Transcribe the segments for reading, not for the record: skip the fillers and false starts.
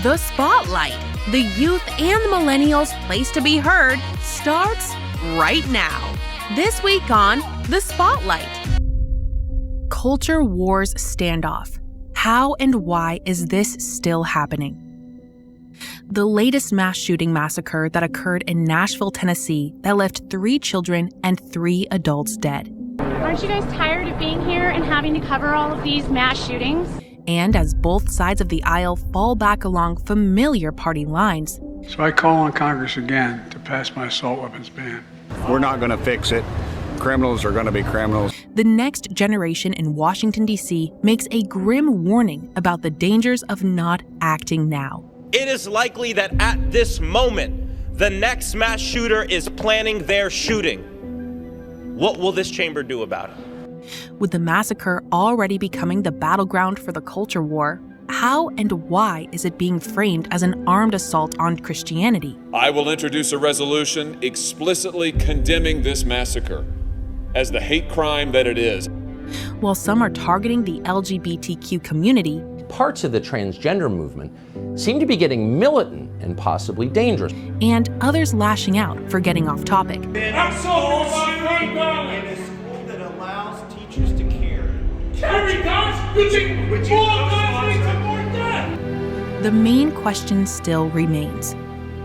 The Spotlight, the youth and the millennials' place to be heard, starts right now. This week on The Spotlight. Culture Wars Standoff. How and why is this still happening? The latest mass shooting massacre that occurred in Nashville, Tennessee, that left 3 children and 3 adults dead. Aren't you guys tired of being here and having to cover all of these mass shootings? And as both sides of the aisle fall back along familiar party lines. So I call on Congress again to pass my assault weapons ban. We're not going to fix it. Criminals are going to be criminals. The next generation in Washington, D.C. makes a grim warning about the dangers of not acting now. It is likely that at this moment, the next mass shooter is planning their shooting. What will this chamber do about it? With the massacre already becoming the battleground for the culture war, how and why is it being framed as an armed assault on Christianity? I will introduce a resolution explicitly condemning this massacre as the hate crime that it is. While some are targeting the LGBTQ community, parts of the transgender movement seem to be getting militant and possibly dangerous. And others lashing out for getting off topic. The main question still remains.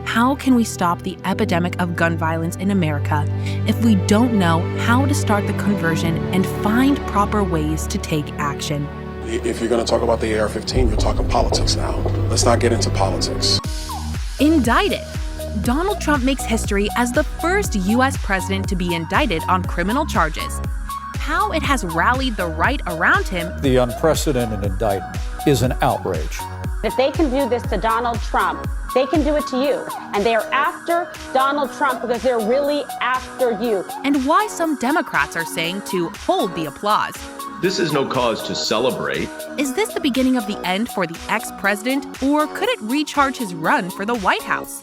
How can we stop the epidemic of gun violence in America if we don't know how to start the conversion and find proper ways to take action? If you're going to talk about the AR-15, you're talking politics now. Let's not get into politics. Indicted. Donald Trump makes history as the first U.S. president to be indicted on criminal charges. How it has rallied the right around him. The unprecedented indictment is an outrage. If they can do this to Donald Trump, they can do it to you. And they are after Donald Trump because they're really after you. And why some Democrats are saying to hold the applause. This is no cause to celebrate. Is this the beginning of the end for the ex-president, or could it recharge his run for the White House?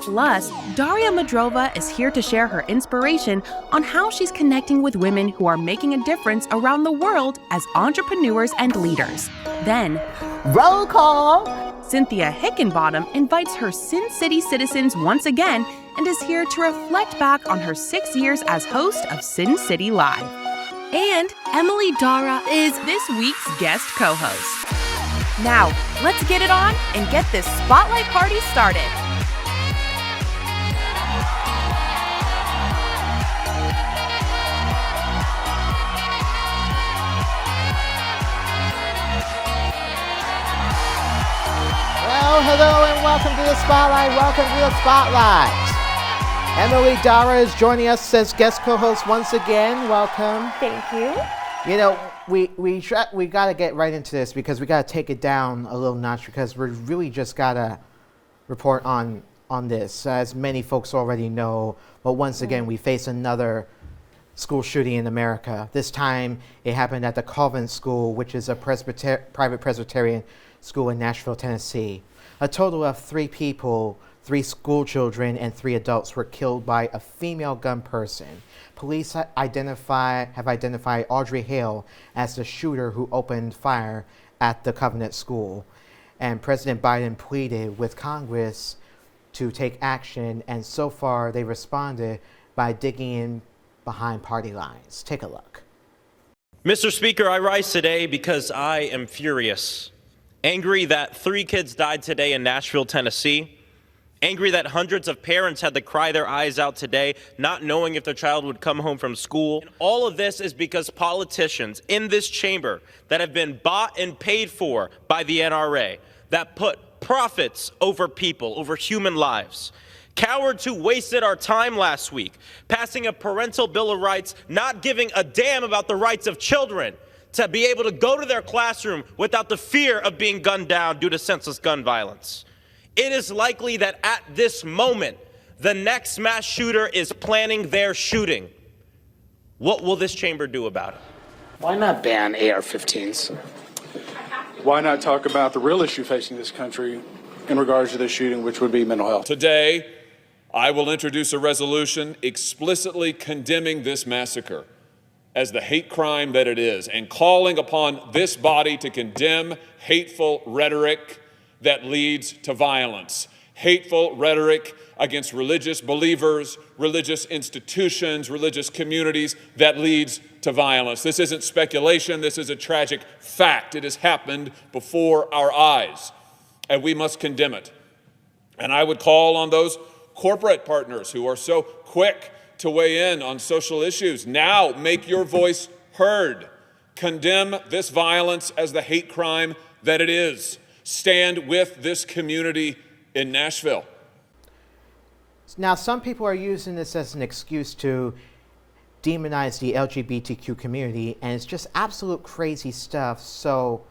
Plus, Daria Mudrova is here to share her inspiration on how she's connecting with women who are making a difference around the world as entrepreneurs and leaders. Then, roll call! Cynthia Hickenbottom invites her Sin City citizens once again and is here to reflect back on her 6 years as host of Sin City Live. And Emily Dara is this week's guest co-host. Now, let's get it on and get this spotlight party started. Well, hello and welcome to the Spotlight. Welcome to the Spotlight. Emily Dara is joining us as guest co-host once again. Welcome. Thank you. You know, we got to get right into this because we got to take it down a little notch because we really just got to report on this, as many folks already know. But once again, we face another school shooting in America. This time, it happened at the Convent School, which is a private Presbyterian school in Nashville, Tennessee. A total of 3 people, 3 school children and 3 adults were killed by a female gun person. Police have identified Audrey Hale as the shooter who opened fire at the Covenant School. And President Biden pleaded with Congress to take action, and so far they responded by digging in behind party lines. Take a look. Mr. Speaker, I rise today because I am furious. Angry that 3 kids died today in Nashville, Tennessee. Angry that hundreds of parents had to cry their eyes out today, not knowing if their child would come home from school. And all of this is because politicians in this chamber that have been bought and paid for by the NRA, that put profits over people, over human lives. Cowards who wasted our time last week, passing a parental bill of rights, not giving a damn about the rights of children to be able to go to their classroom without the fear of being gunned down due to senseless gun violence. It is likely that at this moment, the next mass shooter is planning their shooting. What will this chamber do about it? Why not ban AR-15s? Why not talk about the real issue facing this country in regards to this shooting, which would be mental health? Today, I will introduce a resolution explicitly condemning this massacre as the hate crime that it is and calling upon this body to condemn hateful rhetoric that leads to violence. Hateful rhetoric against religious believers, religious institutions, religious communities that leads to violence. This isn't speculation. This is a tragic fact. It has happened before our eyes, and we must condemn it. And I would call on those corporate partners who are so quick to weigh in on social issues. Now make your voice heard. Condemn this violence as the hate crime that it is. Stand with this community in Nashville. Now, some people are using this as an excuse to demonize the LGBTQ community, and it's just absolute crazy stuff. So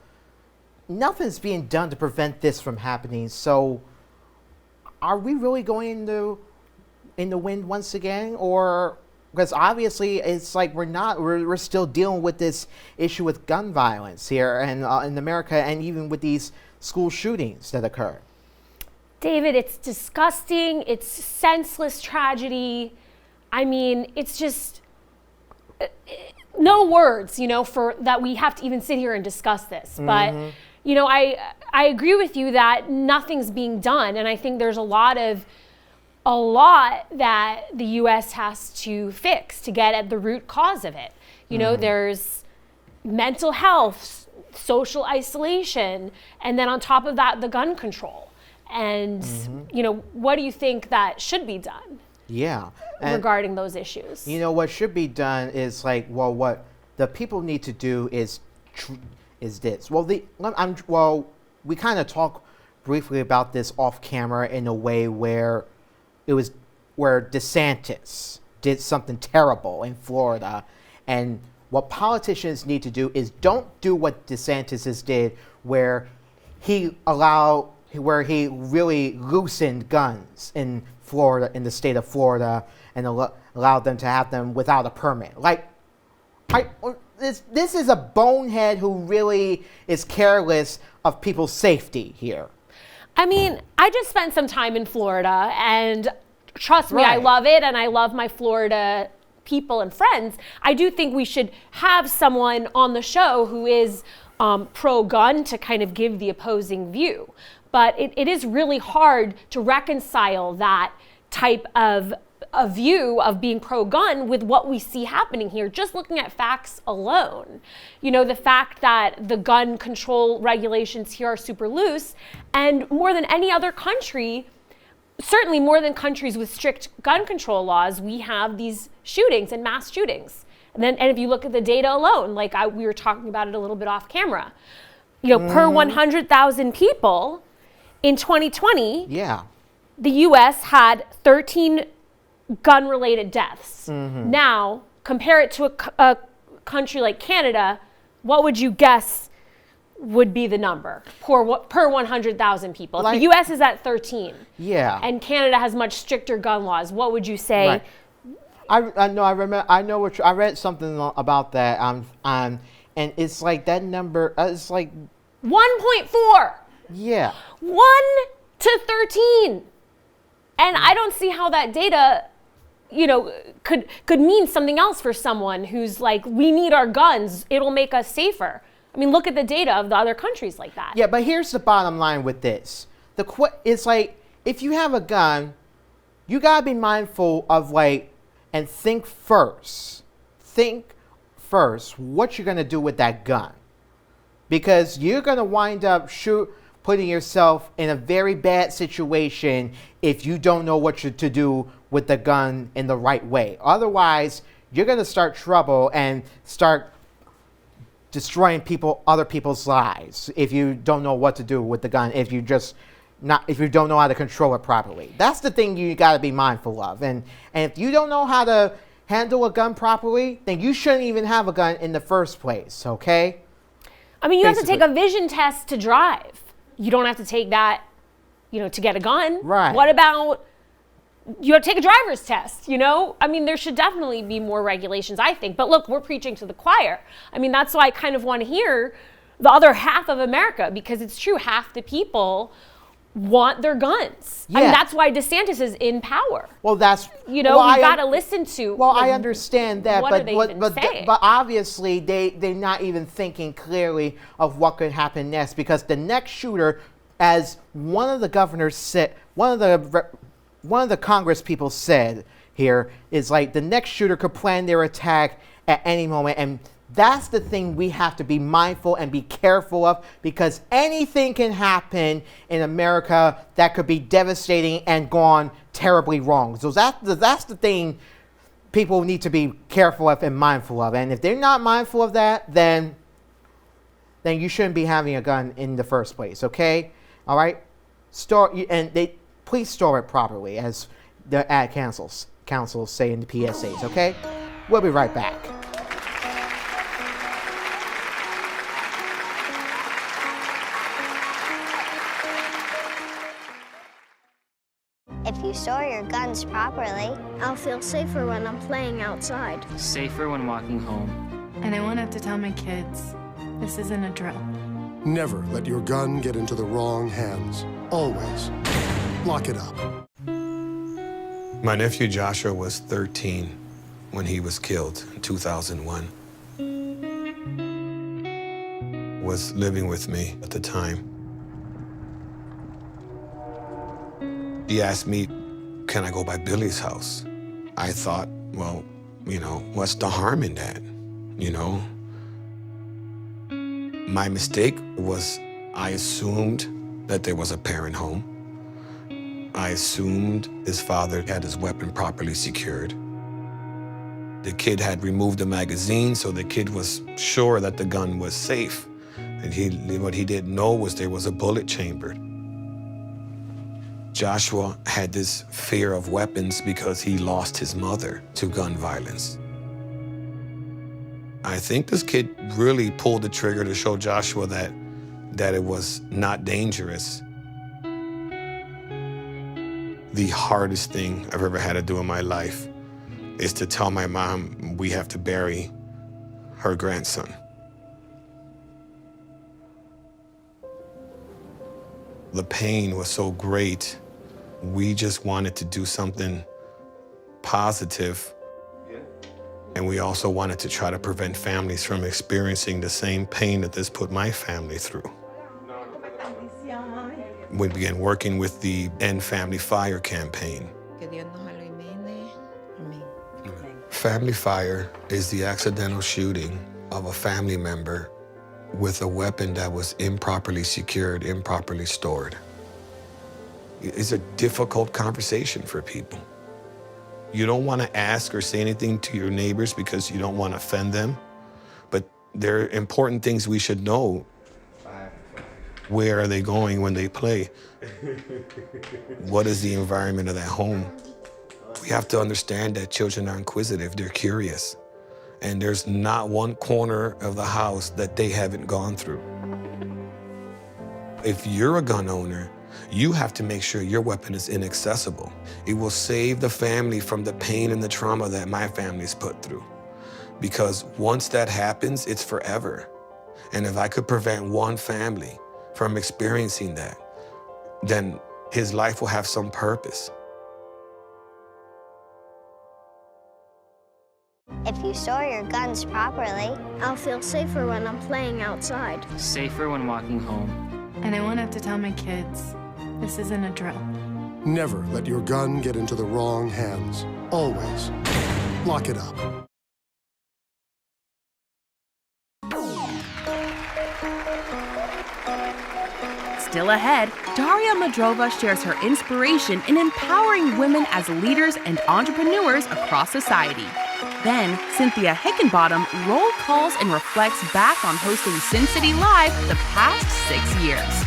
nothing's being done to prevent this from happening. So are we really going in the wind once again? Or, because obviously it's like we're still dealing with this issue with gun violence here and in America, and even with these school shootings that occur. David, it's disgusting. It's senseless tragedy. I mean, it's just no words, for that we have to even sit here and discuss this. But, I agree with you that nothing's being done. And I think there's a lot that the U.S. has to fix to get at the root cause of it. There's mental health, social isolation, and then on top of that, the gun control. And, what do you think that should be done? Yeah. Regarding those issues? What should be done is what the people need to do is this. Well, we kind of talked briefly about this off camera in a way where DeSantis did something terrible in Florida, and what politicians need to do is don't do what DeSantis did, where he really loosened guns in Florida, in the state of Florida, and allowed them to have them without a permit. This is a bonehead who really is careless of people's safety here. I mean, I just spent some time in Florida, and trust me, I love it, and I love my Florida people and friends. I do think we should have someone on the show who is pro-gun to kind of give the opposing view. But it is really hard to reconcile that type of a view of being pro-gun with what we see happening here, just looking at facts alone. The fact that the gun control regulations here are super loose, and more than any other country, certainly more than countries with strict gun control laws, we have these shootings and mass shootings. And if you look at the data alone, we were talking about it a little bit off camera, per 100,000 people, in 2020, the U.S. had 13 gun-related deaths. Now, compare it to a country like Canada, what would you guess would be the number per 100,000 people? If the U.S. is at 13, and Canada has much stricter gun laws, what would you say? I know. I remember. I know what I read something about that. And it's like that number. It's like 1.4. Yeah. 1 to 13. And I don't see how that data, could mean something else for someone who's like, we need our guns. It'll make us safer. I mean, look at the data of the other countries like that. Yeah, but here's the bottom line with this. It's like, if you have a gun, you got to be mindful of and think first what you're going to do with that gun. Because you're going to wind up putting yourself in a very bad situation if you don't know what to do with the gun in the right way. Otherwise, you're going to start trouble and start destroying other people's lives if you don't know what to do with the gun, if you don't know how to control it properly. That's the thing you got to be mindful of. And if you don't know how to handle a gun properly, then you shouldn't even have a gun in the first place, okay? I mean, you have to take a vision test to drive. You don't have to take that, to get a gun. Right. What about, you have to take a driver's test, I mean, there should definitely be more regulations, I think. But look, we're preaching to the choir. I mean, that's why I kind of want to hear the other half of America, because it's true, half the people want their guns. Yeah. I mean, that's why DeSantis is in power. Well, that's... we got to listen to... Well, I understand that, but obviously they're not even thinking clearly of what could happen next, because the next shooter as one of the governors said, one of the Congress people said here, is like the next shooter could plan their attack at any moment. And that's the thing we have to be mindful and be careful of, because anything can happen in America that could be devastating and gone terribly wrong. So that's the thing people need to be careful of and mindful of. And if they're not mindful of that, then you shouldn't be having a gun in the first place, okay? All right? Please store it properly, as the ad councils say in the PSAs, okay? We'll be right back. If you store your guns properly, I'll feel safer when I'm playing outside. Safer when walking home. And I won't have to tell my kids, this isn't a drill. Never let your gun get into the wrong hands. Always lock it up. My nephew Joshua was 13 when he was killed in 2001. Was living with me at the time. He asked me, can I go by Billy's house? I thought, well, what's the harm in that, My mistake was I assumed that there was a parent home. I assumed his father had his weapon properly secured. The kid had removed the magazine, so the kid was sure that the gun was safe. And what he didn't know was there was a bullet chambered. Joshua had this fear of weapons because he lost his mother to gun violence. I think this kid really pulled the trigger to show Joshua that it was not dangerous. The hardest thing I've ever had to do in my life is to tell my mom we have to bury her grandson. The pain was so great. We just wanted to do something positive. And we also wanted to try to prevent families from experiencing the same pain that this put my family through. We began working with the End Family Fire campaign. Family Fire is the accidental shooting of a family member with a weapon that was improperly secured, improperly stored. It's a difficult conversation for people. You don't want to ask or say anything to your neighbors because you don't want to offend them, but there are important things we should know. Where are they going when they play? What is the environment of that home? We have to understand that children are inquisitive, they're curious, and there's not one corner of the house that they haven't gone through. If you're a gun owner, you have to make sure your weapon is inaccessible. It will save the family from the pain and the trauma that my family's put through. Because once that happens, it's forever. And if I could prevent one family from experiencing that, then his life will have some purpose. If you store your guns properly, I'll feel safer when I'm playing outside. Safer when walking home. And I won't have to tell my kids, this isn't a drill. Never let your gun get into the wrong hands. Always lock it up. Still ahead, Daria Mudrova shares her inspiration in empowering women as leaders and entrepreneurs across society. Then, Cynthia Hickenbottom roll calls and reflects back on hosting Sin City Live the past 6 years.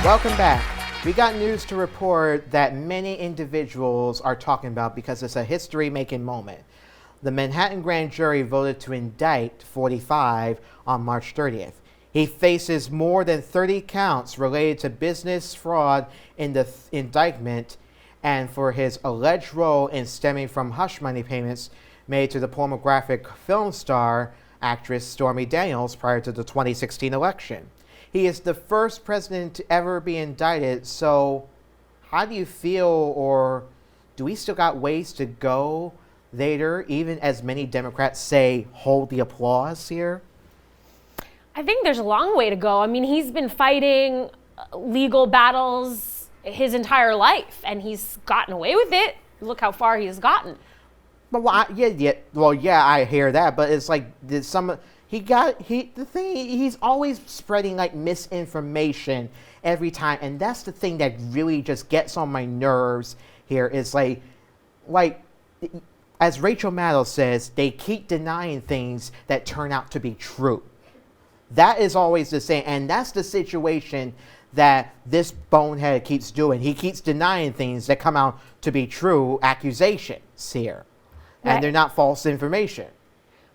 Welcome back. We got news to report that many individuals are talking about because it's a history-making moment. The Manhattan grand jury voted to indict 45 on March 30th. He faces more than 30 counts related to business fraud in the indictment and for his alleged role in stemming from hush money payments made to the pornographic film star actress Stormy Daniels prior to the 2016 election. He is the first president to ever be indicted, so how do you feel, or do we still got ways to go later, even as many Democrats say, hold the applause here? I think there's a long way to go. I mean, he's been fighting legal battles his entire life, and he's gotten away with it. Look how far he's gotten. But I hear that, but it's like he's always spreading like misinformation every time, and that's the thing that really just gets on my nerves here. Is like as Rachel Maddow says, they keep denying things that turn out to be true. That is always the same, and that's the situation that this bonehead keeps doing. He keeps denying things that come out to be true accusations here. Right. And they're not false information.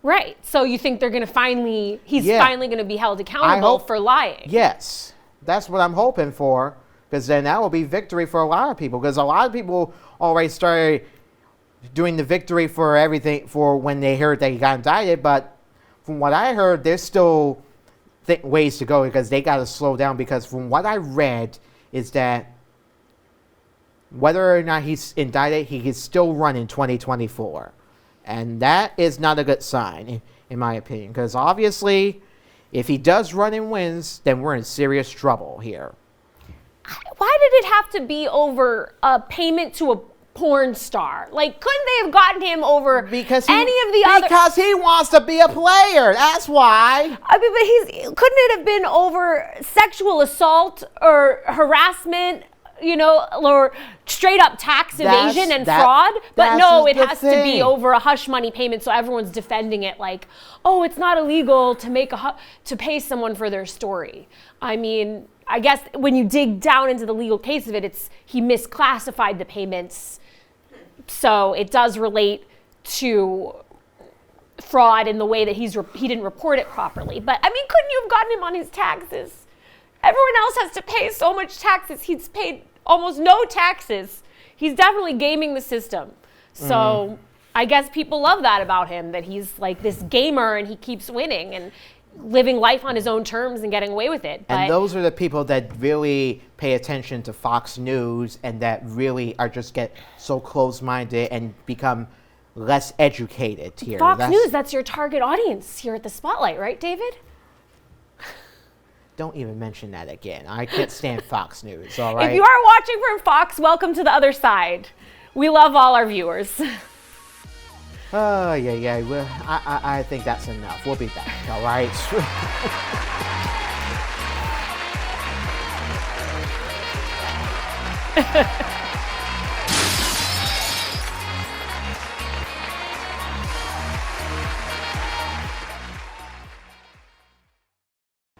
Right. So you think they're going to he's finally going to be held accountable for lying? Yes. That's what I'm hoping for, because then that will be victory for a lot of people, because a lot of people already started doing the victory for everything for when they heard that he got indicted, but from what I heard, there's still ways to go, because they got to slow down, because from what I read is that whether or not he's indicted, he can still run in 2024. And that is not a good sign, in my opinion, because obviously if he does run and wins, then we're in serious trouble here. Why did it have to be over a payment to a porn star? Like, couldn't they have gotten him over any of the other? Because he wants to be a player. That's why. I mean, but couldn't it have been over sexual assault or harassment, or straight up tax evasion and fraud? But no, it has to be over a hush money payment, so everyone's defending it like, oh, it's not illegal to pay someone for their story. I mean, I guess when you dig down into the legal case of it, he misclassified the payments. So it does relate to fraud in the way that he didn't report it properly. But I mean, couldn't you have gotten him on his taxes? Everyone else has to pay so much taxes. He's paid almost no taxes. He's definitely gaming the system. So I guess people love that about him, that he's like this gamer and he keeps winning and living life on his own terms and getting away with it. But, and those are the people that really pay attention to Fox News and that really get so close-minded and become less educated here. Fox News, that's your target audience here at the Spotlight, right, David? Don't even mention that again. I can't stand Fox News, all right? If you are watching from Fox, welcome to the other side. We love all our viewers. Oh, yeah. Well, I think that's enough. We'll be back, all right?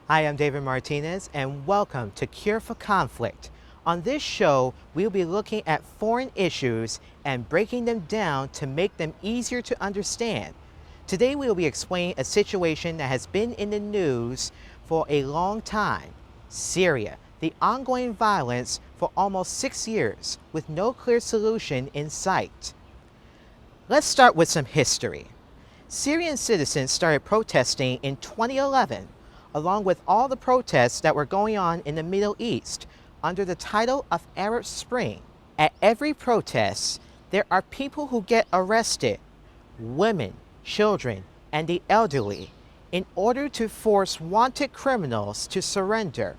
Hi, I'm David Martinez, and welcome to Cure for Conflict. On this show, we'll be looking at foreign issues and breaking them down to make them easier to understand. Today, we'll be explaining a situation that has been in the news for a long time: Syria, the ongoing violence for almost 6 years with no clear solution in sight. Let's start with some history. Syrian citizens started protesting in 2011, along with all the protests that were going on in the Middle East, under the title of Arab Spring. At every protest, there are people who get arrested, women, children, and the elderly, in order to force wanted criminals to surrender.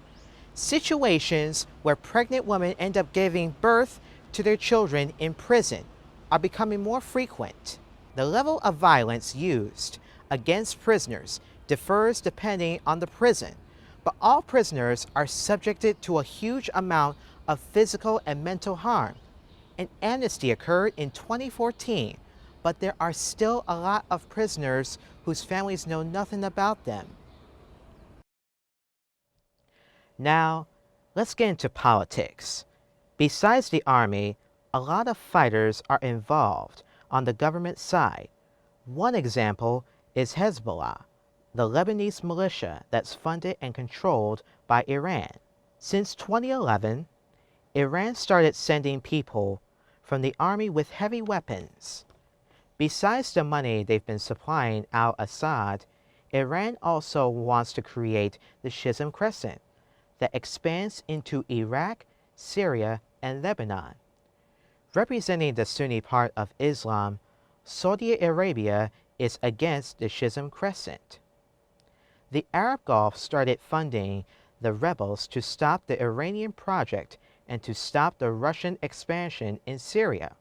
Situations where pregnant women end up giving birth to their children in prison are becoming more frequent. The level of violence used against prisoners differs depending on the prison, but all prisoners are subjected to a huge amount of physical and mental harm. An amnesty occurred in 2014, but there are still a lot of prisoners whose families know nothing about them. Now, let's get into politics. Besides the army, a lot of fighters are involved on the government side. One example is Hezbollah, the Lebanese militia that's funded and controlled by Iran. Since 2011, Iran started sending people from the army with heavy weapons. Besides the money they've been supplying al-Assad, Iran also wants to create the Schism Crescent that expands into Iraq, Syria, and Lebanon. Representing the Sunni part of Islam, Saudi Arabia is against the Schism Crescent. The Arab Gulf started funding the rebels to stop the Iranian project and to stop the Russian expansion in Syria.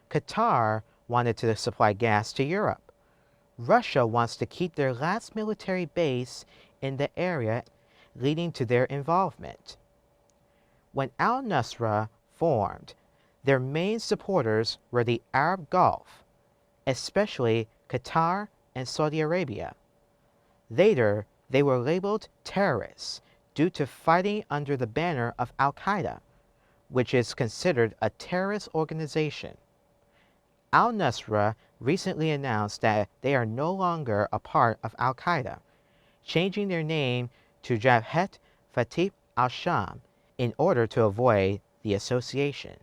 Qatar wanted to supply gas to Europe. Russia wants to keep their last military base in the area, leading to their involvement. When al-Nusra formed, their main supporters were the Arab Gulf, especially Qatar and Saudi Arabia. Later, they were labeled terrorists due to fighting under the banner of Al-Qaeda, which is considered a terrorist organization. Al-Nusra recently announced that they are no longer a part of Al-Qaeda, changing their name to Jabhat Fatih al-Sham in order to avoid the association.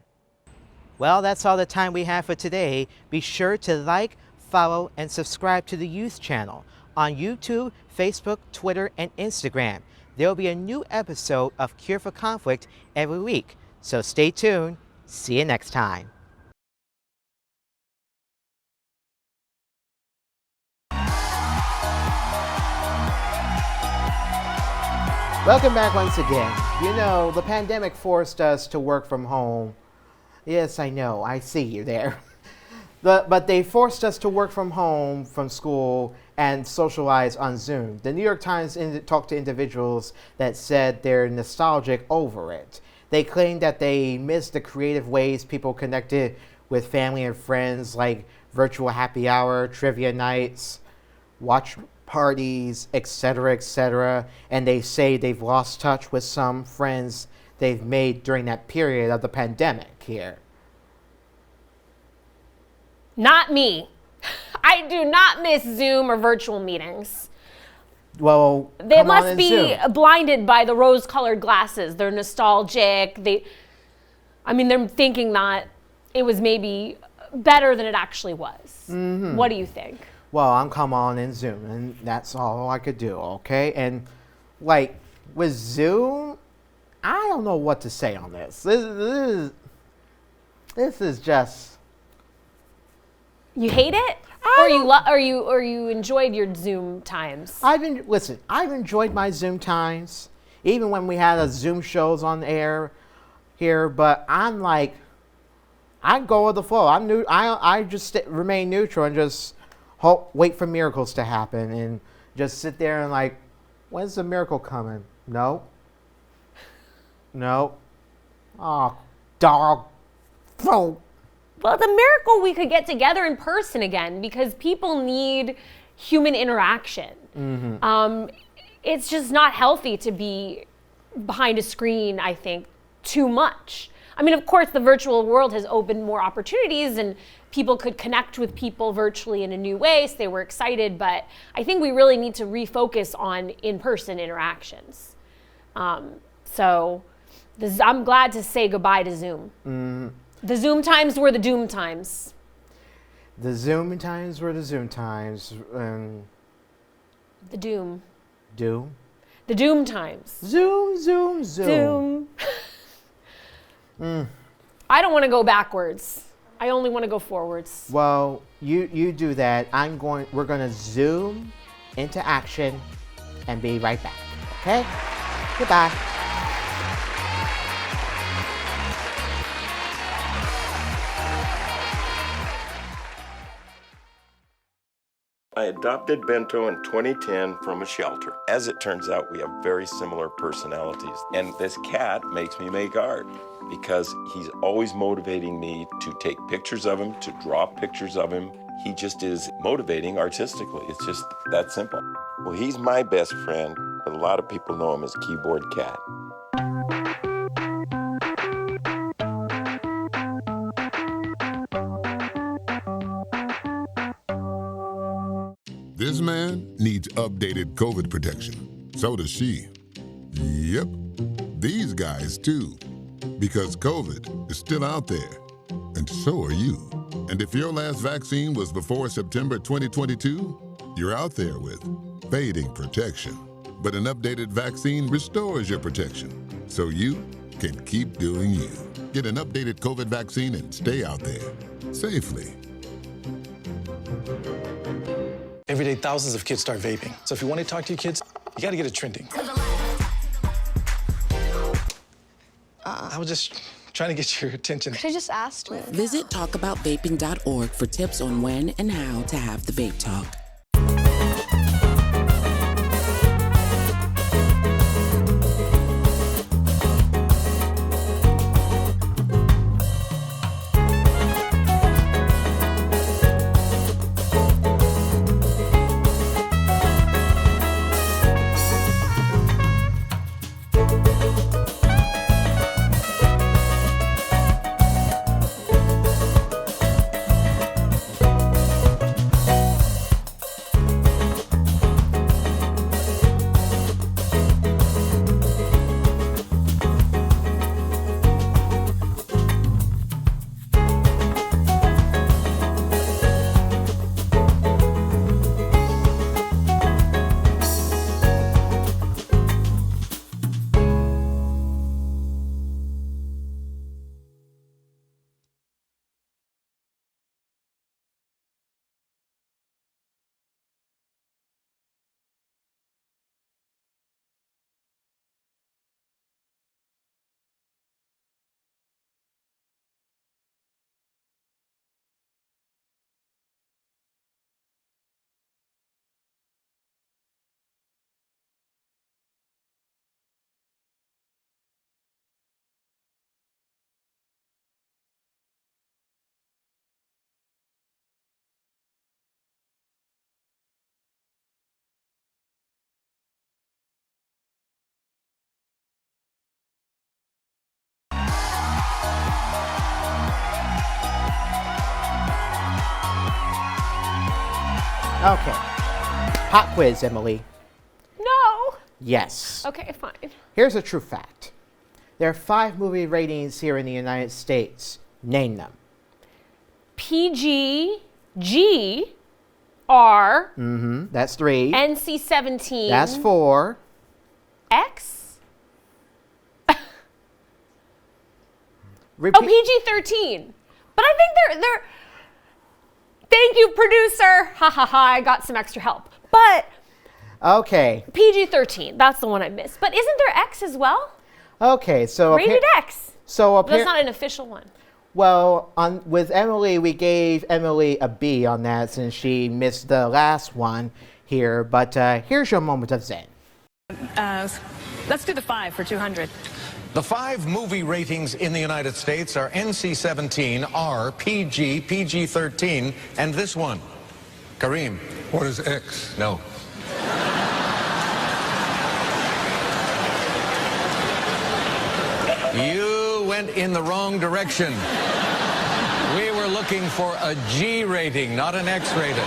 Well, that's all the time we have for today. Be sure to like, follow, and subscribe to the Youth Channel on YouTube, Facebook, Twitter, and Instagram. There will be a new episode of Cure for Conflict every week, so stay tuned. See you next time. Welcome back once again. You know, the pandemic forced us to work from home. Yes, I know. I see you there. But they forced us to work from home, from school, and socialize on Zoom. The New York Times talked to individuals that said they're nostalgic over it. They claimed that they missed the creative ways people connected with family and friends, like virtual happy hour, trivia nights, watch parties, etc., and they say they've lost touch with some friends they've made during that period of the pandemic here. Not me. I do not miss Zoom or virtual meetings. Well, they must be blinded by the rose-colored glasses. They're nostalgic. They're thinking that it was maybe better than it actually was. Mm-hmm. What do you think? Well, I'm come on in Zoom, and that's all I could do, okay? And, like, with Zoom, I don't know what to say on this. This is just... You hate it? Or you enjoyed your Zoom times? I've enjoyed my Zoom times, even when we had a Zoom shows on air here, but I'm like, I go with the flow. I just remain neutral and just... wait for miracles to happen and just sit there and like, when's the miracle coming? No. Oh, dog. Bro. Well, the miracle we could get together in person again because people need human interaction. Mm-hmm. It's just not healthy to be behind a screen, I think, too much. I mean, of course, the virtual world has opened more opportunities and people could connect with people virtually in a new way, so they were excited, but I think we really need to refocus on in-person interactions. I'm glad to say goodbye to Zoom. Mm. The Zoom times were the doom times. The Zoom times were the Zoom times. The doom. Doom? The doom times. Zoom. I don't want to go backwards. I only want to go forwards. Well, you do that. We're going to zoom into action and be right back. Okay? Goodbye. I adopted Bento in 2010 from a shelter. As it turns out, we have very similar personalities. And this cat makes me make art because he's always motivating me to take pictures of him, to draw pictures of him. He just is motivating artistically. It's just that simple. Well, he's my best friend, but a lot of people know him as Keyboard Cat. This man needs updated COVID protection. So does she. Yep, these guys too. Because COVID is still out there, and so are you. And if your last vaccine was before September 2022, you're out there with fading protection. But an updated vaccine restores your protection, so you can keep doing you. Get an updated COVID vaccine and stay out there safely. Every day, thousands of kids start vaping. So if you want to talk to your kids, you got to get it trending. I was just trying to get your attention. Could I just ask me? Visit talkaboutvaping.org for tips on when and how to have the vape talk. Okay. Pop quiz, Emily. No. Yes. Okay, fine. Here's a true fact. There are 5 movie ratings here in the United States. Name them. PG, G, R. Mm-hmm. That's 3. NC-17. That's 4. X. Repeat. Oh, PG-13. But I think they're. Thank you, producer. Ha ha ha! I got some extra help. But okay. PG-13. That's the one I missed. But isn't there X as well? Okay, so rated X. So that's not an official one. Well, with Emily, we gave Emily a B on that since she missed the last one here. But here's your moment of zen. Let's do the 5 for 200. The 5 movie ratings in the United States are NC-17, R, PG, PG-13, and this one. Kareem. What is X? No. You went in the wrong direction. We were looking for a G rating, not an X rating.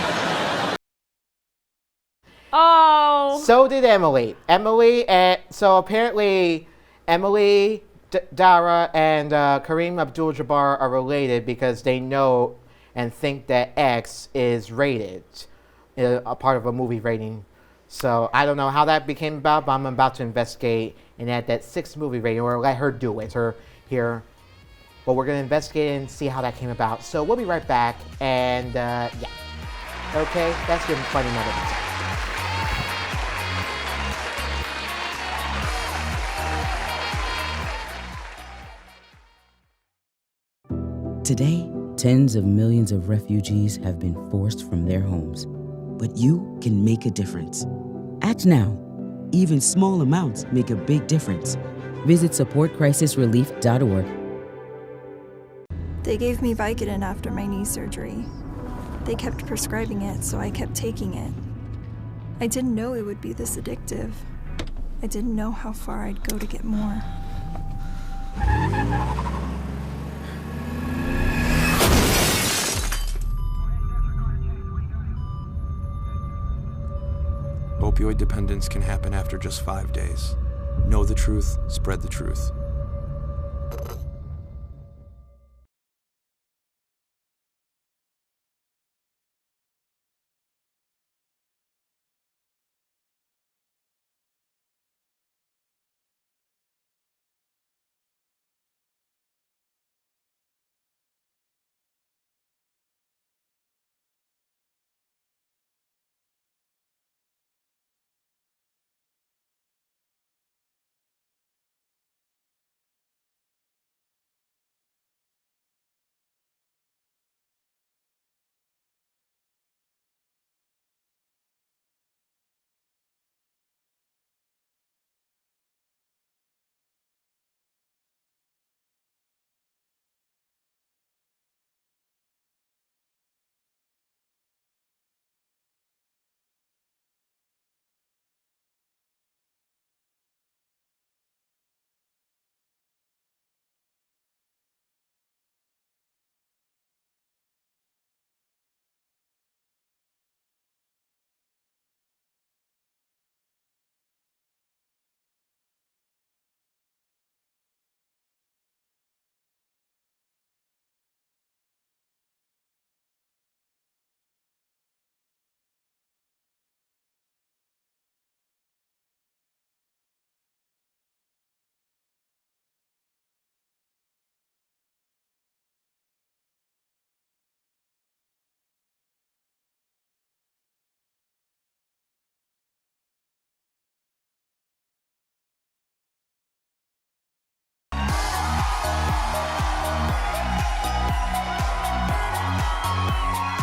Oh. So did Emily. So apparently Emily, Dara, and Kareem Abdul-Jabbar are related because they know and think that X is rated, a part of a movie rating. So I don't know how that became about, but I'm about to investigate and add that 6th movie rating, or let her do it, her here. But we're going to investigate and see how that came about. So we'll be right back, and yeah. Okay, that's your funny moment of the time. Today, tens of millions of refugees have been forced from their homes. But you can make a difference. Act now. Even small amounts make a big difference. Visit supportcrisisrelief.org. They gave me Vicodin after my knee surgery. They kept prescribing it, so I kept taking it. I didn't know it would be this addictive. I didn't know how far I'd go to get more. Opioid dependence can happen after just 5 days. Know the truth, spread the truth.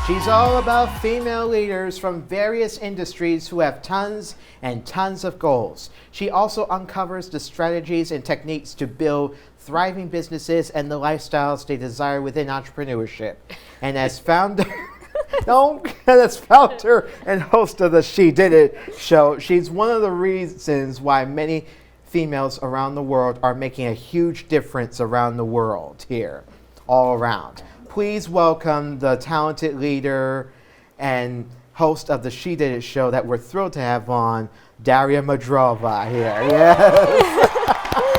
She's all about female leaders from various industries who have tons and tons of goals. She also uncovers the strategies and techniques to build thriving businesses and the lifestyles they desire within entrepreneurship. And as founder, as founder and host of the She Did It show, she's one of the reasons why many females around the world are making a huge difference around the world here, all around. Please welcome the talented leader and host of the She Did It show that we're thrilled to have on, Daria Mudrova here. Yes.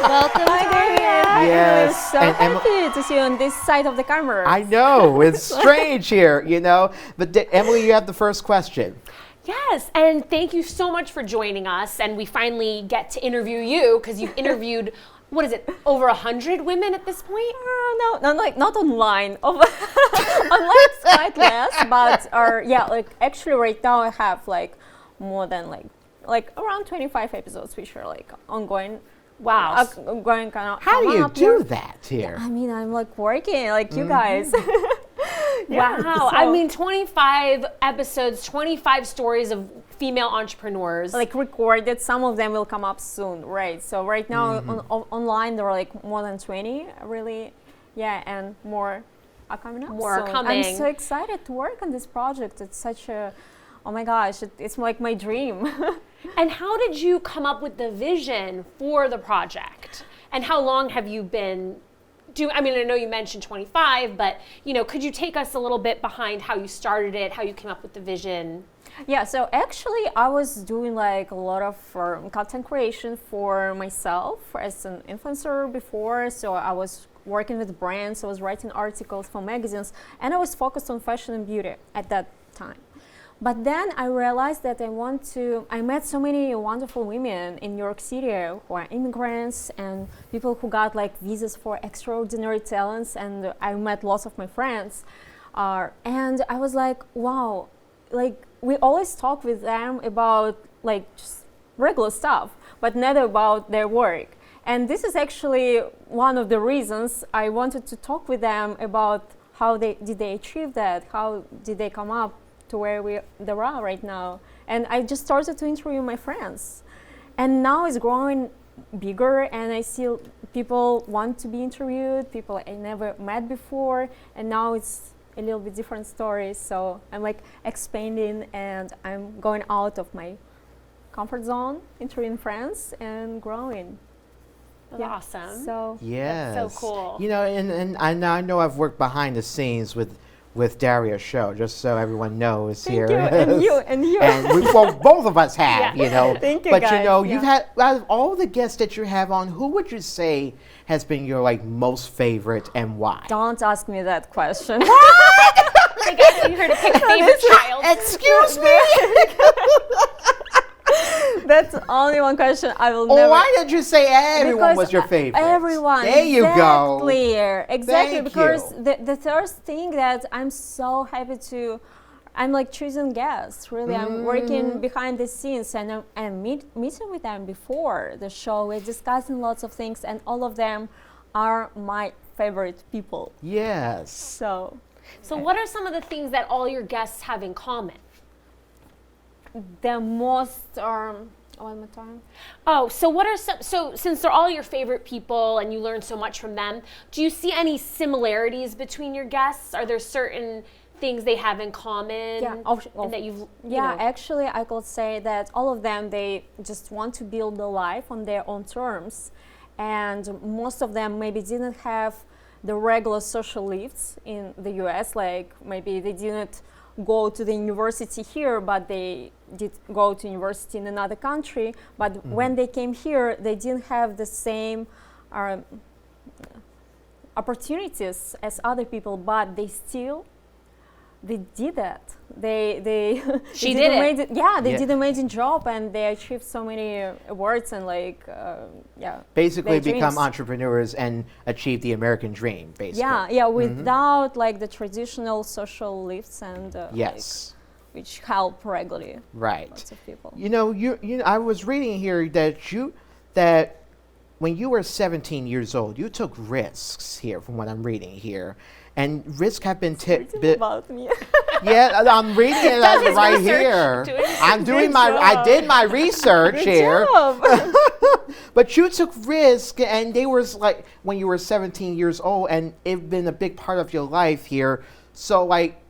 Welcome, Daria. Yes. I'm so happy to see you on this side of the camera. I know, it's strange here, you know. But Emily, you have the first question. Yes, and thank you so much for joining us. And we finally get to interview you because you've interviewed, what is it, over 100 women at this point? No, like not online. Online it's quite less, but actually right now I have like more than like around 25 episodes which are like ongoing. Wow. Going kind of. How do you do that here? I mean, I'm like working like you guys. Wow. So, I mean, 25 episodes, 25 stories of female entrepreneurs. Like recorded, some of them will come up soon, right? So right now online there are like more than 20, really, and more are coming up. More are coming. I'm so excited to work on this project. It's such a, oh my gosh, it's like my dream. And how did you come up with the vision for the project? And how long have you been doing? I mean, I know you mentioned 25, but could you take us a little bit behind how you started it, how you came up with the vision? Yeah, so actually I was doing like a lot of content creation for myself as an influencer before. So I was working with brands, I was writing articles for magazines, and I was focused on fashion and beauty at that time. But then I realized that I met so many wonderful women in New York City who are immigrants and people who got like visas for extraordinary talents, and I met lots of my friends. And I was like, wow, like we always talk with them about like just regular stuff, but not about their work. And this is actually one of the reasons I wanted to talk with them about how did they achieve that, how did they come up to where they are right now. And I just started to interview my friends. And now it's growing bigger, and I see people want to be interviewed, people I never met before, and now it's a little bit different stories. So I'm like expanding, and I'm going out of my comfort zone, interviewing friends and growing. That's awesome. So yes. That's so cool. And I know I've worked behind the scenes with Daria's show, just so everyone knows. Thank here. You, and you. And both of us have, Thank you, but guys. You've had, out of all the guests that you have on, who would you say has been your like most favorite and why? Don't ask me that question. Like asking her to pick a favorite child. Excuse me? That's only one question I will never. Why did you say everyone was your favorite? Everyone. There you go. Exactly. Because you. the first thing that I'm so happy to, I'm like choosing guests. Really, I'm working behind the scenes, and I'm meeting with them before the show. We're discussing lots of things, and all of them are my favorite people. Yes. So what are some of the things that all your guests have in common? The most one more time. Oh, so what are some? So since they're all your favorite people and you learn so much from them, do you see any similarities between your guests? Are there certain things they have in common? And that you've. Actually, I could say that all of them, they just want to build a life on their own terms, and most of them maybe didn't have the regular social lives in the U.S. Like maybe they didn't go to the university here, but they did go to university in another country. But when they came here, they didn't have the same opportunities as other people, but they did that. They did it. They did an amazing job, and they achieved so many awards and basically become entrepreneurs and achieve the American dream, basically. Without like the traditional social lives and which help regularly. Right. Lots of people. I was reading here that when you were 17 years old, you took risks here, from what I'm reading here, and risks have been about me. Yeah, I'm reading it right here. I did my research here. But you took risk, and they were like when you were 17 years old, and it's been a big part of your life here. So like,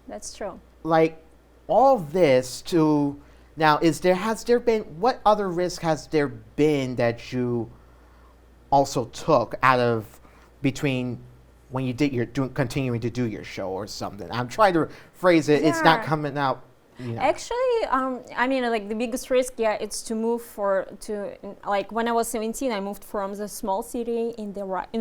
that's true. Like all this to now, has there been, what other risk has there been that you also took out of between when you did continuing to do your show or something? I'm trying to phrase it. Yeah. It's not coming out. You know. Actually, I mean, like the biggest risk, it's to move like when I was 17, I moved from the small city in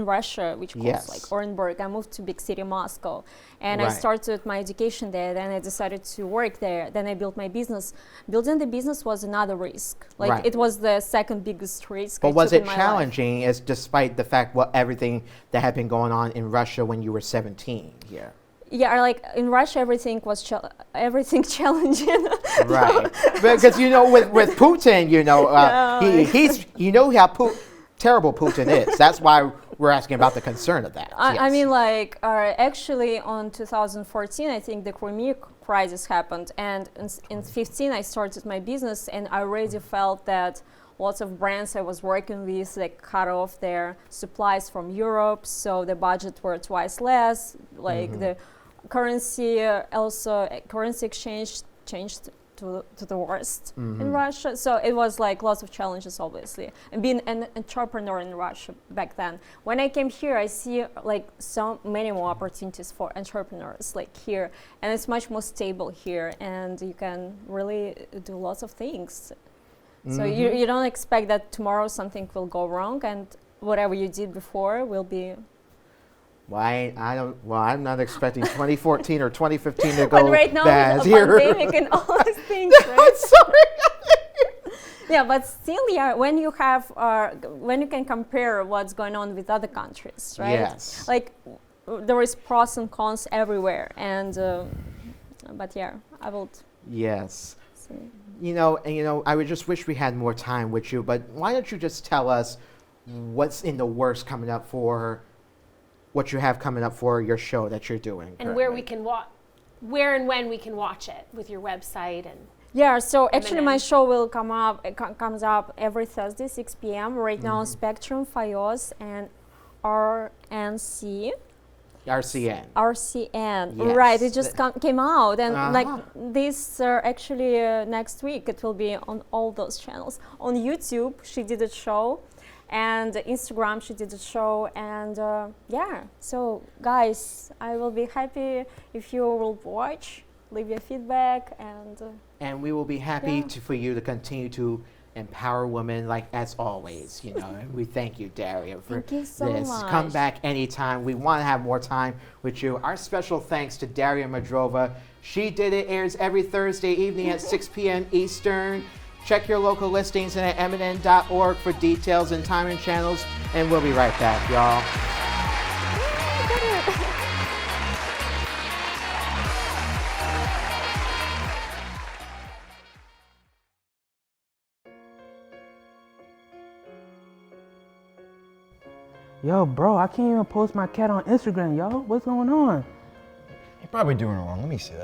Russia, which calls like Orenburg. I moved to big city Moscow, and I started my education there. Then I decided to work there. Then I built my business. Building the business was another risk. Like it was the second biggest risk. But was it challenging, as despite the fact everything that had been going on in Russia when you were 17 here? Yeah, like in Russia, everything was everything challenging. Right, because with Putin, he's how terrible Putin is. That's why we're asking about the concern of that. I mean, like actually, on 2014, I think the Crimea crisis happened, and in 2015, I started my business, and I already felt that lots of brands I was working with, like, cut off their supplies from Europe, so the budget were twice less. Like the currency exchange changed to the worst in Russia. So it was like lots of challenges, obviously. And being an entrepreneur in Russia back then, when I came here, I see like so many more opportunities for entrepreneurs like here, and it's much more stable here, and you can really do lots of things. So you don't expect that tomorrow something will go wrong, and whatever you did before will be. I'm not expecting 2014 or 2015 to go but right now, bad with a here. pandemic and all these things, right? Sorry. Yeah, but still, when you can compare what's going on with other countries, right? Yes. Like there is pros and cons everywhere, and but yeah, I will. Yes. See. I would just wish we had more time with you, but why don't you just tell us what's in the works coming up for what you have coming up for your show that you're doing and where we can where and when we can watch it with your website and so actually my show will comes up every Thursday 6 p.m. right now on Spectrum, Fios, and RCN. Yes. Right, it just came out, and like this actually next week it will be on all those channels. On YouTube she did a show, and Instagram she did a show, and so guys, I will be happy if you will watch, leave your feedback, and we will be happy for you to continue to empower women, like as always, and we thank you, Daria, for this. Much. Come back anytime. We want to have more time with you. Our special thanks to Daria Mudrova. She Did It airs every Thursday evening at 6 p.m. Eastern. Check your local listings at mnn.org for details and time and channels, and we'll be right back, y'all. Yo, bro, I can't even post my cat on Instagram, yo. What's going on? You're probably doing it wrong. Let me see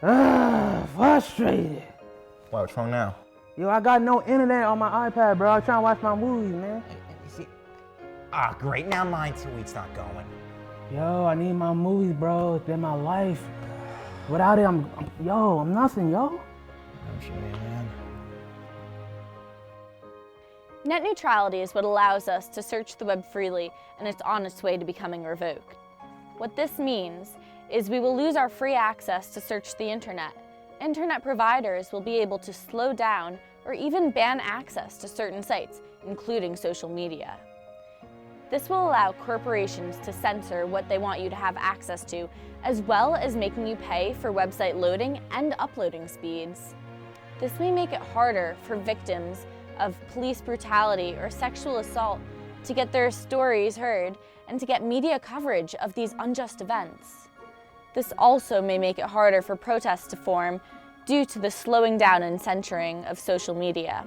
that. Frustrated. Why, what's wrong now? Yo, I got no internet on my iPad, bro. I'm trying to watch my movies, man. See. Great. Now my 2 weeks not going. Yo, I need my movies, bro. It's been my life. Without it, I'm nothing, yo. Man. Net neutrality is what allows us to search the web freely, and it's on its way to becoming revoked. What this means is we will lose our free access to search the internet. Internet providers will be able to slow down or even ban access to certain sites, including social media. This will allow corporations to censor what they want you to have access to, as well as making you pay for website loading and uploading speeds. This may make it harder for victims of police brutality or sexual assault to get their stories heard and to get media coverage of these unjust events. This also may make it harder for protests to form due to the slowing down and censoring of social media.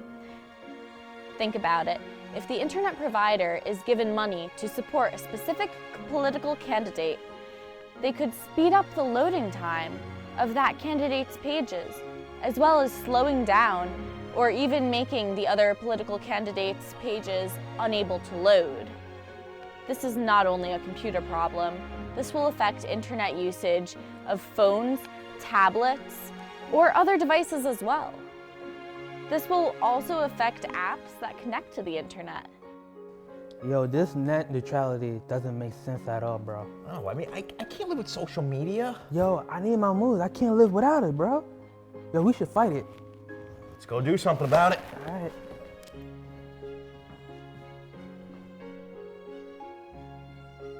Think about it. If the internet provider is given money to support a specific political candidate, they could speed up the loading time of that candidate's pages, as well as slowing down or even making the other political candidates' pages unable to load. This is not only a computer problem. This will affect internet usage of phones, tablets, or other devices as well. This will also affect apps that connect to the internet. Yo, this net neutrality doesn't make sense at all, bro. Oh, I mean, I can't live with social media. Yo, I need my moves. I can't live without it, bro. Yo, we should fight it. Let's go do something about it. All right.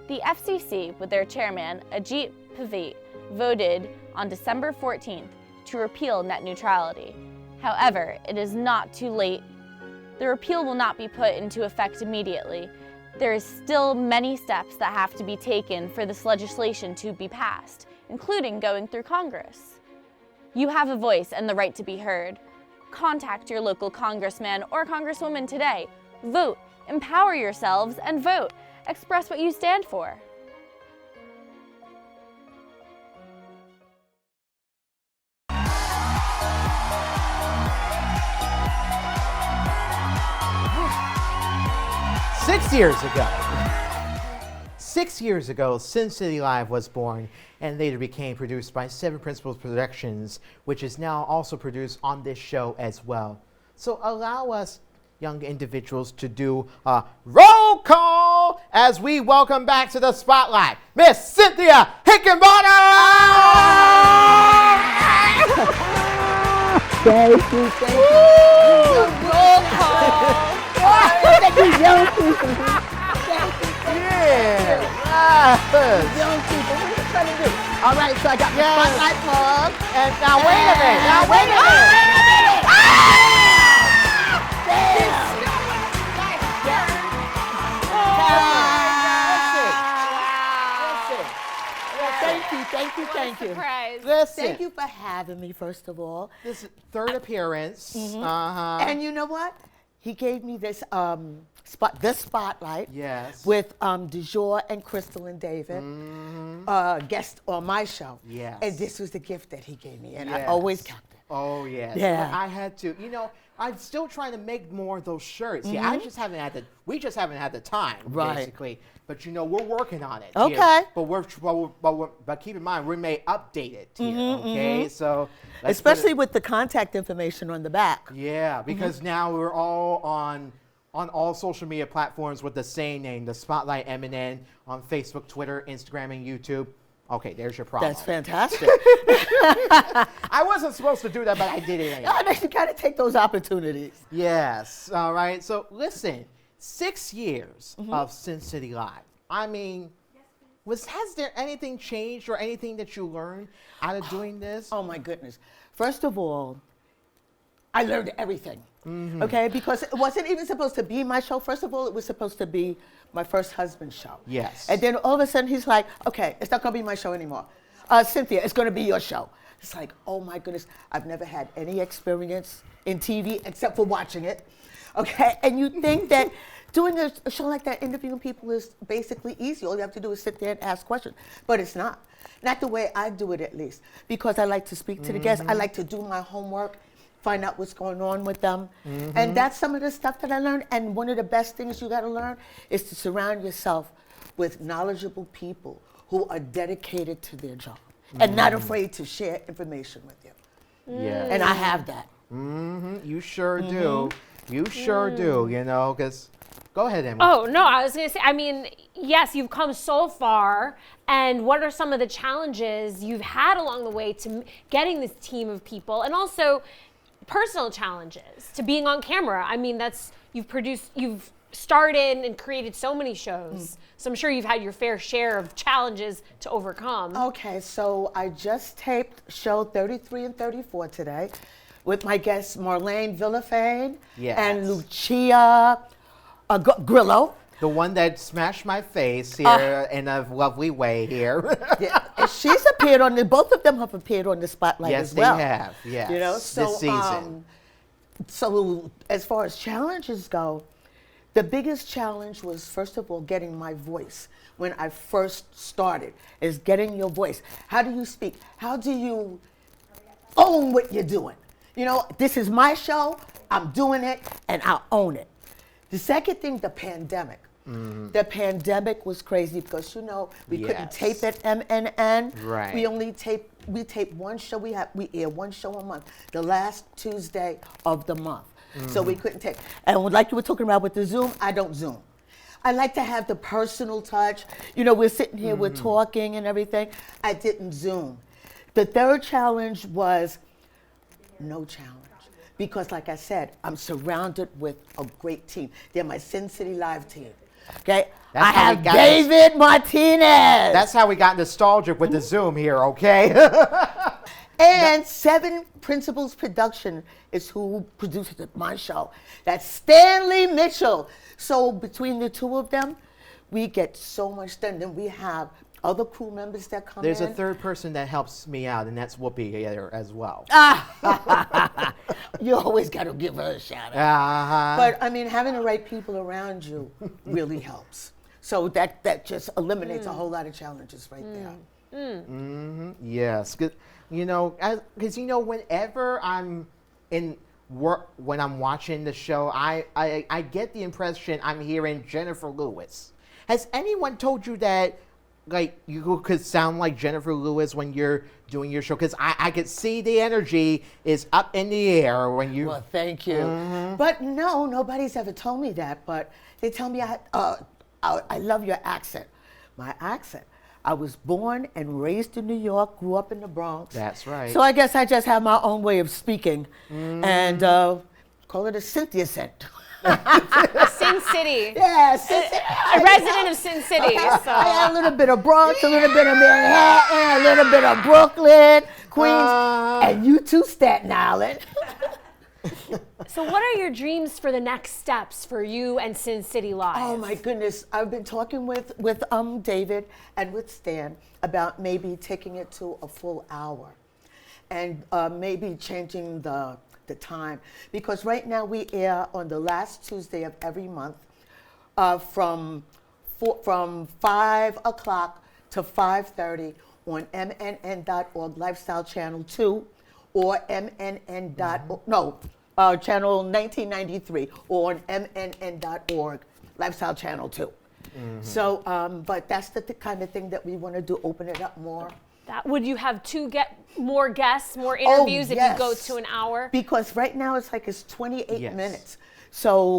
The FCC, with their chairman, Ajit Pavit, voted on December 14th to repeal net neutrality. However, it is not too late. The repeal will not be put into effect immediately. There is still many steps that have to be taken for this legislation to be passed, including going through Congress. You have a voice and the right to be heard. Contact your local congressman or congresswoman today. Vote, empower yourselves, and vote. Express what you stand for. Six years ago, Sin City Live was born and later became produced by Seven Principles Productions, which is now also produced on this show as well. So allow us young individuals to do a roll call as we welcome back to the spotlight, Miss Cynthia Hickenbottom! Thank you. Roll call! Thank you, young people. Yeah. Young people, what are you trying to do? All right, so I got my spotlight plug. And now wait a minute. Now wait a minute. Thank you. Surprise. Listen. Thank you for having me, first of all. This is third appearance. And you know what? He gave me this spotlight. Yes. With Du Jour and Crystal and David, guest on my show. Yes. And this was the gift that he gave me, and Yes. I always kept it. Oh, yes. Yeah. I had to. You know, I'm still trying to make more of those shirts. Yeah, I just haven't had we just haven't had the time, basically. But you know, we're working on it. Okay. Here. But keep in mind, we may update it here. Okay. So especially with the contact information on the back. Yeah, because now we're all on all social media platforms with the same name, the Spotlight MNN, on Facebook, Twitter, Instagram, and YouTube. Okay, there's your problem. That's fantastic. I wasn't supposed to do that, but I did it anyway. No, you got to take those opportunities. Yes. All right. So listen, 6 years of Sin City Live. I mean, has there anything changed or anything that you learned out of doing this? Oh my goodness. First of all, I learned everything. Okay, because it wasn't even supposed to be my show. First of all, it was supposed to be my first husband's show. Yes. And then all of a sudden he's like, okay, it's not gonna be my show anymore. Cynthia, it's gonna be your show. It's like, oh my goodness, I've never had any experience in TV except for watching it. Okay, and you think that doing a show like that, interviewing people, is basically easy. All you have to do is sit there and ask questions. But it's not. Not the way I do it, at least. Because I like to speak to the guests. I like to do my homework, find out what's going on with them. And that's some of the stuff that I learned. And one of the best things you got to learn is to surround yourself with knowledgeable people who are dedicated to their job and not afraid to share information with you. Yeah. And I have that. You sure do. You sure do, you know, because... Go ahead, Emily. Oh, no, I was going to say, I mean, yes, you've come so far. And what are some of the challenges you've had along the way to getting this team of people? And also personal challenges to being on camera. I mean, you've started and created so many shows. So I'm sure you've had your fair share of challenges to overcome. Okay, so I just taped show 33 and 34 today with my guests Marlene Villafane and Lucia Grillo. The one that smashed my face here in a lovely way here. Yeah, and she's appeared on both of them have appeared on the Spotlight as well. Yes, they have, yes. You know, so, this season. So as far as challenges go, the biggest challenge was, first of all, getting my voice. When I first started, is getting your voice. How do you speak? How do you own what you're doing? You know, this is my show, I'm doing it, and I'll own it. The second thing, the pandemic. The pandemic was crazy because, you know, we couldn't tape at MNN. Right. We tape one show, we air one show a month, the last Tuesday of the month. So we couldn't tape. And like you were talking about with the Zoom, I don't Zoom. I like to have the personal touch. You know, we're sitting here, we're talking and everything. I didn't Zoom. The third challenge was no challenge. Because like I said, I'm surrounded with a great team. They're my Sin City Live team. Okay? I have David Martinez. That's how we got nostalgic with the Zoom here, okay? And Seven Principles Production is who produces my show. That's Stanley Mitchell. So between the two of them, we get so much done. Then we have other crew members that come There's in. a third person that helps me out, and that's Whoopi here as well. You always got to give her a shout out. But I mean, having the right people around you really helps. So that just eliminates a whole lot of challenges right there. Yes, you know, because you know, whenever I'm in work, when I'm watching the show, I get the impression I'm hearing Jennifer Lewis. Has anyone told you that, like, you could sound like Jennifer Lewis when you're doing your show? Because I could see the energy is up in the air when you. Well, thank you. But no, nobody's ever told me that. But they tell me I love your accent. My accent. I was born and raised in New York, grew up in the Bronx. That's right. So I guess I just have my own way of speaking, and call it a Cynthia scent. Sin City. Yeah, Sin City. A resident of Sin City. Okay. So. I had a little bit of Bronx, a little bit of Manhattan, a little bit of Brooklyn, Queens, and you too, Staten Island. So what are your dreams for the next steps for you and Sin City Live? Oh my goodness, I've been talking with David and with Stan about maybe taking it to a full hour and maybe changing the time, because right now we air on the last Tuesday of every month from 5 o'clock to 5:30 on MNN.org Lifestyle Channel 2 or MNN.org, Channel 1993, or on MNN.org Lifestyle Channel 2. So, but that's the kind of thing that we want to do, open it up more. Would you have to get more guests, more interviews if you go to an hour? Because right now it's 28 minutes. So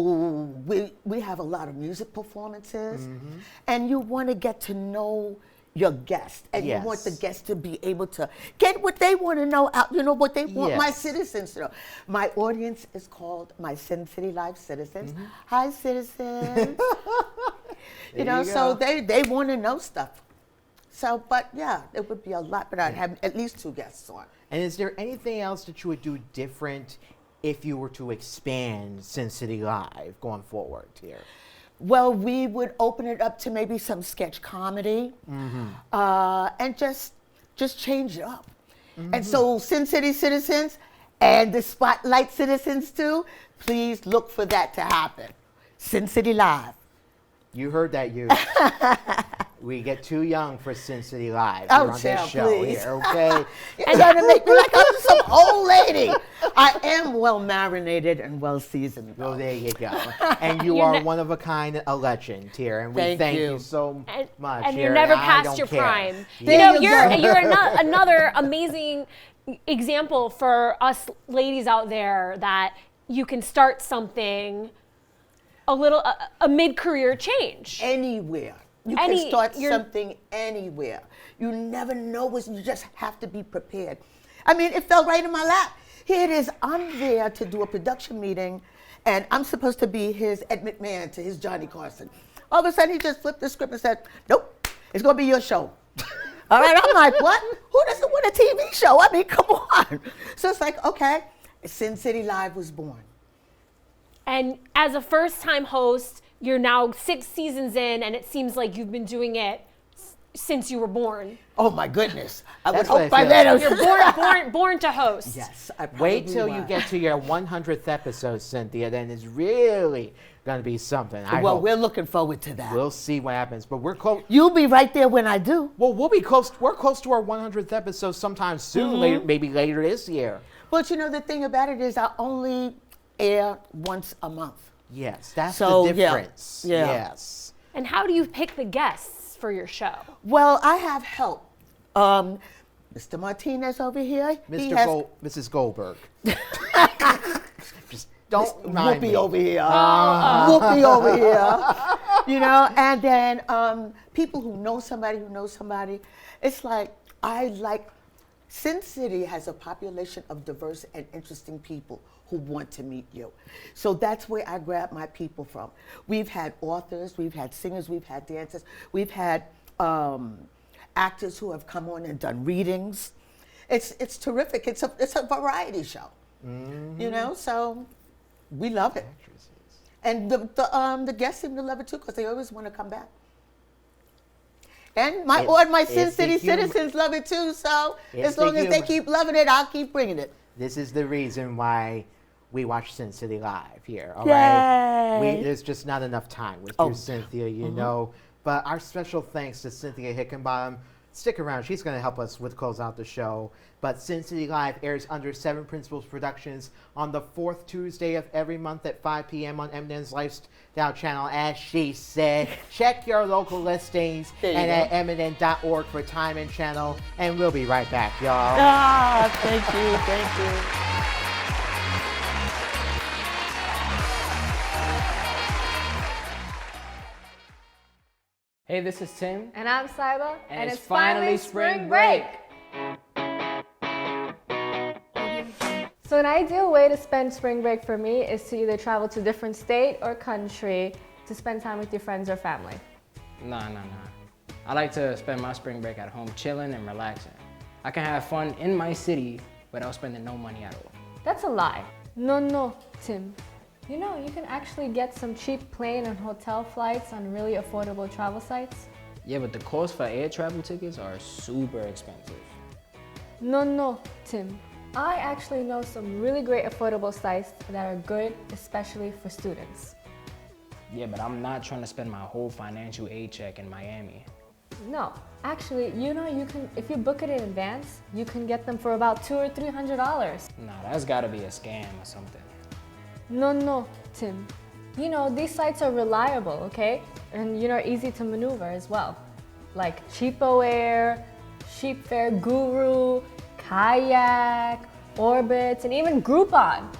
we have a lot of music performances, and you want to get to know your guest, and you want the guest to be able to get what they want to know out, you know, what they want my citizens to know. My audience is called my Sin City Live citizens. Hi, citizens. you know, so they want to know stuff. So, but yeah, it would be a lot, but I'd have at least 2 guests on. And is there anything else that you would do different if you were to expand Sin City Live going forward here? Well, we would open it up to maybe some sketch comedy, and just change it up. And so, Sin City citizens and the Spotlight citizens too, please look for that to happen. Sin City Live. You heard that, you. We get too young for Sin City Live Oh, on this show please. here, okay? You're trying to make me like I'm some old lady. I am well marinated and well seasoned. Well, there you go. And you are one of a kind, a legend here, and we thank you so much. And here, you're never I past don't your care. prime. Yeah. You know, you're another amazing example for us ladies out there that you can start something, a mid-career change. Anywhere. You can start something anywhere. You never know what, you just have to be prepared. I mean, it fell right in my lap. Here it is, I'm there to do a production meeting, and I'm supposed to be his Ed McMahon to his Johnny Carson. All of a sudden, he just flipped the script and said, nope, it's gonna be your show. All right, I'm like, what? Who doesn't want a TV show? I mean, come on. So it's like, okay, Sin City Live was born. And as a first-time host, you're now 6 seasons in, and it seems like you've been doing it since you were born. Oh my goodness! I would That's what hope I by feel. then. You're born to host. Yes. I Wait probably till you was. get to your 100th episode, Cynthia. Then it's really gonna be something. Well, we're looking forward to that. We'll see what happens, but we're close. You'll be right there when I do. Well, we'll be close. We're close to our 100th episode sometime soon. Later, maybe later this year. But you know, the thing about it is I only air once a month. Yes, that's So, the difference. yeah. Yes. And how do you pick the guests for your show? Well, I have help. Mr. Martinez over here. Mrs. Goldberg. Just don't mind me. Whoopi over here. Whoopi over here. You know, and then people who know somebody. It's like, Sin City has a population of diverse and interesting people who want to meet you. So that's where I grab my people from. We've had authors, we've had singers, we've had dancers, we've had actors who have come on and done readings. It's terrific. It's a variety show. Mm-hmm. You know, so we love it. And the guests seem to love it too because they always want to come back. And my Sin City citizens love it too, so as long as they keep loving it, I'll keep bringing it. This is the reason why we watch Sin City live here, all right? There's just not enough time with you, Cynthia, you know. But our special thanks to Cynthia Hickenbottom. Stick around. She's going to help us close out the show. But Sin City Live airs under Seven Principles Productions on the 4th Tuesday of every month at 5 p.m. on Eminem's Lifestyle channel. As she said, check your local listings and at Eminem.org for time and channel. And we'll be right back, y'all. Thank you. Hey, this is Tim. And I'm Saiba. And it's finally spring break. So an ideal way to spend spring break for me is to either travel to a different state or country to spend time with your friends or family. Nah. I like to spend my spring break at home chilling and relaxing. I can have fun in my city without spending no money at all. That's a lie. No, Tim. You know, you can actually get some cheap plane and hotel flights on really affordable travel sites. Yeah, but the cost for air travel tickets are super expensive. No, Tim. I actually know some really great affordable sites that are good, especially for students. Yeah, but I'm not trying to spend my whole financial aid check in Miami. No, actually, you know, you can, if you book it in advance, you can get them for about $200 or $300. Nah, that's gotta be a scam or something. No, Tim. You know, these sites are reliable, okay? And, you know, easy to maneuver as well. Like Cheapo Air, Sheepfare Guru, Kayak, Orbitz, and even Groupon.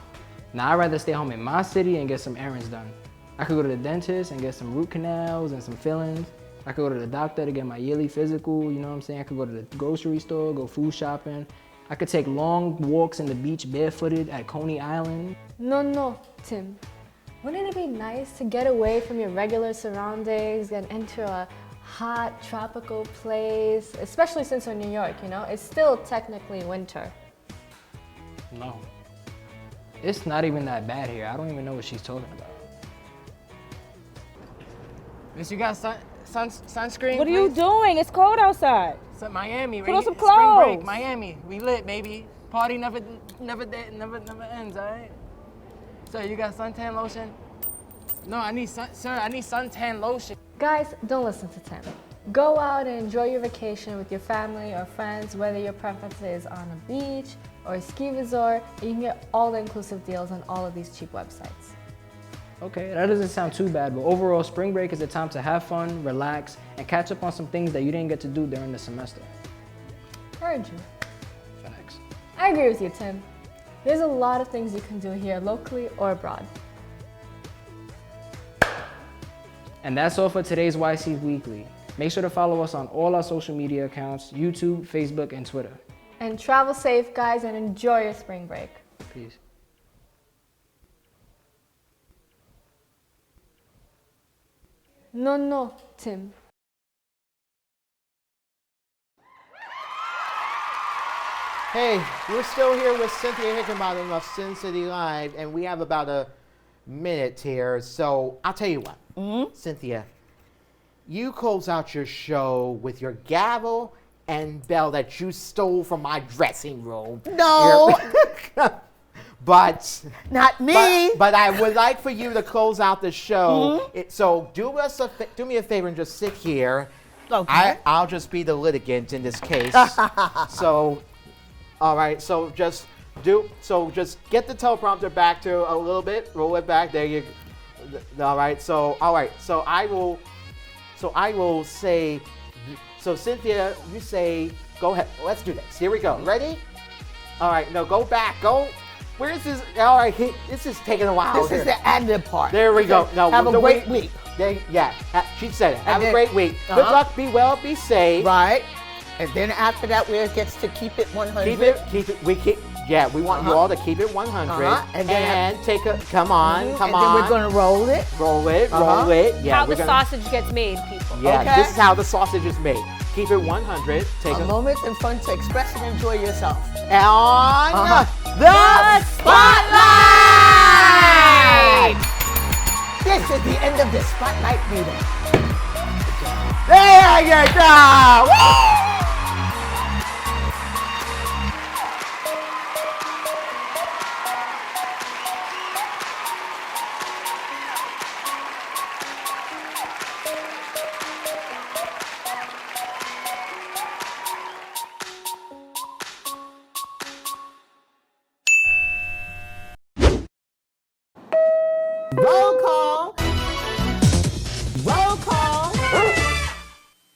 Nah, I'd rather stay home in my city and get some errands done. I could go to the dentist and get some root canals and some fillings. I could go to the doctor to get my yearly physical, you know what I'm saying? I could go to the grocery store, go food shopping. I could take long walks in the beach barefooted at Coney Island. No, Tim. Wouldn't it be nice to get away from your regular surroundings and enter a hot tropical place, especially since we're in New York, you know? It's still technically winter. No. It's not even that bad here. I don't even know what she's talking about. Miss, you got sunscreen? What are you doing? It's cold outside. It's at Miami, Put on some Spring clothes. break, Miami. We lit, baby. Party never ends, all right? Sir, you got suntan lotion? No, I need suntan lotion. Guys, don't listen to Tim. Go out and enjoy your vacation with your family or friends, whether your preference is on a beach or a ski resort. You can get all the inclusive deals on all of these cheap websites. Okay, that doesn't sound too bad, but overall, spring break is a time to have fun, relax, and catch up on some things that you didn't get to do during the semester. Heard you. Facts. I agree with you, Tim. There's a lot of things you can do here, locally or abroad. And that's all for today's YC Weekly. Make sure to follow us on all our social media accounts, YouTube, Facebook, and Twitter. And travel safe, guys, and enjoy your spring break. Peace. No, Tim. Hey, we're still here with Cynthia Hickenbottom of Sin City Live, and we have about a minute here. So I'll tell you what, Cynthia, you close out your show with your gavel and bell that you stole from my dressing room. No. But not me. But I would like for you to close out the show. So do me a favor and just sit here. Okay. I'll just be the litigant in this case. So, all right. So just get the teleprompter back to a little bit. Roll it back. There you go. All right. So I will say. So Cynthia, you say. Go ahead. Let's do this. Here we go. Ready? All right. No, go back. Go. Where is this? All right, this is taking a while. This is the ad-lib part. There we go. No, have a great week. She said it. Have a great week. Good luck. Be well. Be safe. Right. And then after that, where it gets to keep it 100. Keep it. Yeah, we want you all to keep it 100. And then take a. Come on. And then we're gonna roll it. Roll it. Roll it. Yeah. How the sausage gets made, people. Yeah. Okay. This is how the sausage is made. Keep it 100. Take a moment in fun to express and enjoy yourself. On the spotlight. This is the end of the spotlight meeting. There you go. Woo!